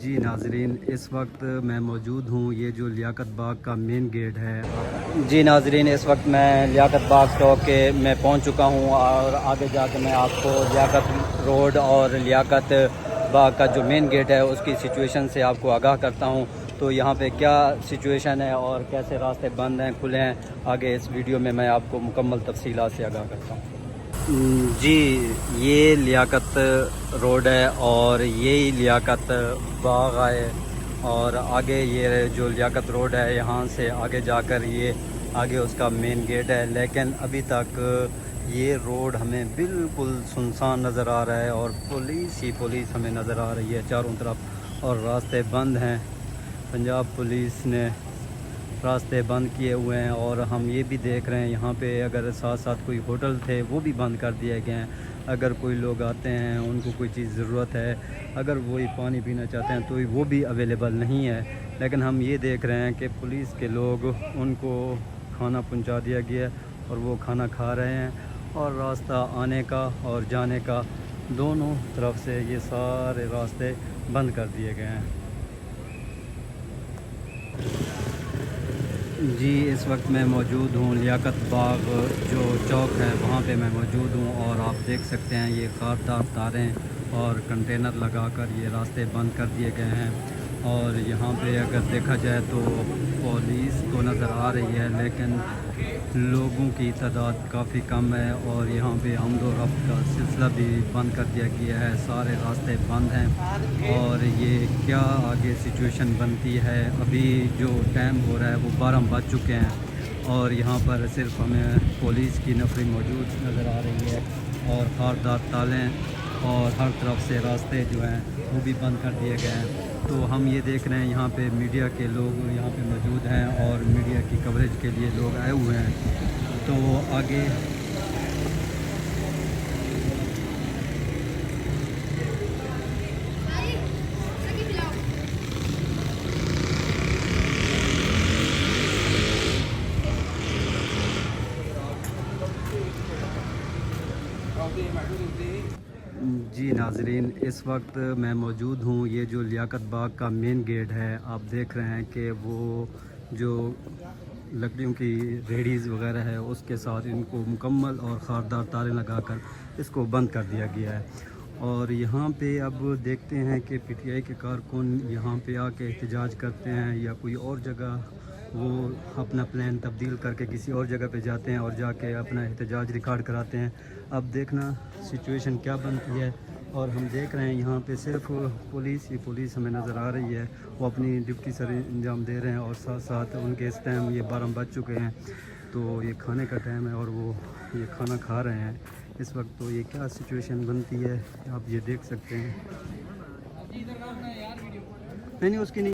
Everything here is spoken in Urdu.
جی ناظرین، اس وقت میں موجود ہوں یہ جو لیاقت باغ کا مین گیٹ ہے۔ جی ناظرین، اس وقت میں لیاقت باغ چوک کے میں پہنچ چکا ہوں اور آگے جا کے میں آپ کو لیاقت روڈ اور لیاقت باغ کا جو مین گیٹ ہے اس کی سچویشن سے آپ کو آگاہ کرتا ہوں۔ تو یہاں پہ کیا سچویشن ہے اور کیسے راستے بند ہیں کھلے ہیں، آگے اس ویڈیو میں میں آپ کو مکمل تفصیلات سے آگاہ کرتا ہوں۔ جی، یہ لیاقت روڈ ہے اور یہی لیاقت باغ ہے، اور آگے یہ جو لیاقت روڈ ہے یہاں سے آگے جا کر یہ آگے اس کا مین گیٹ ہے، لیکن ابھی تک یہ روڈ ہمیں بالکل سنسان نظر آ رہا ہے اور پولیس ہی پولیس ہمیں نظر آ رہی ہے چاروں طرف، اور راستے بند ہیں۔ پنجاب پولیس نے راستے بند کیے ہوئے ہیں، اور ہم یہ بھی دیکھ رہے ہیں یہاں پہ اگر ساتھ ساتھ کوئی ہوٹل تھے وہ بھی بند کر دیے گئے ہیں۔ اگر کوئی لوگ آتے ہیں ان کو کوئی چیز ضرورت ہے، اگر وہی پانی پینا چاہتے ہیں تو وہ بھی اویلیبل نہیں ہے، لیکن ہم یہ دیکھ رہے ہیں کہ پولیس کے لوگ ان کو کھانا پہنچا دیا گیا اور وہ کھانا کھا رہے ہیں، اور راستہ آنے کا اور جانے کا دونوں طرف سے یہ سارے راستے بند کر دیے گئے ہیں۔ جی، اس وقت میں موجود ہوں لیاقت باغ جو چوک ہے وہاں پہ میں موجود ہوں، اور آپ دیکھ سکتے ہیں یہ خاردار تاریں اور کنٹینر لگا کر یہ راستے بند کر دیے گئے ہیں، اور یہاں پہ اگر دیکھا جائے تو پولیس تو نظر آ رہی ہے لیکن لوگوں کی تعداد کافی کم ہے، اور یہاں پہ آمد و رفت کا سلسلہ بھی بند کر دیا گیا ہے، سارے راستے بند ہیں، اور یہ کیا آگے سچویشن بنتی ہے۔ ابھی جو ٹائم ہو رہا ہے وہ 12 بج چکے ہیں، اور یہاں پر صرف ہمیں پولیس کی نفری موجود نظر آ رہی ہے، اور خاردار تالیں اور ہر طرف سے راستے جو ہیں وہ بھی بند کر دیے گئے ہیں۔ تو ہم یہ دیکھ رہے ہیں یہاں پہ میڈیا کے لوگ یہاں پہ موجود ہیں اور میڈیا کی کوریج کے لیے لوگ آئے ہوئے ہیں، تو آگے جی ناظرین، اس وقت میں موجود ہوں یہ جو لیاقت باغ کا مین گیٹ ہے، آپ دیکھ رہے ہیں کہ وہ جو لکڑیوں کی ریڑیز وغیرہ ہے اس کے ساتھ ان کو مکمل اور خاردار تاریں لگا کر اس کو بند کر دیا گیا ہے، اور یہاں پہ اب دیکھتے ہیں کہ پی ٹی آئی کے کارکن یہاں پہ آ کے احتجاج کرتے ہیں یا کوئی اور جگہ وہ اپنا پلان تبدیل کر کے کسی اور جگہ پہ جاتے ہیں اور جا کے اپنا احتجاج ریکارڈ کراتے ہیں۔ اب دیکھنا سچویشن کیا بنتی ہے، اور ہم دیکھ رہے ہیں یہاں پہ صرف پولیس ہی پولیس ہمیں نظر آ رہی ہے، وہ اپنی ڈیوٹی سر انجام دے رہے ہیں، اور ساتھ ساتھ ان کے اس ٹائم یہ 12 بج چکے ہیں تو یہ کھانے کا ٹائم ہے اور وہ یہ کھانا کھا رہے ہیں اس وقت۔ تو یہ کیا سچویشن بنتی ہے آپ یہ دیکھ سکتے ہیں۔ نہیں اس کی نہیں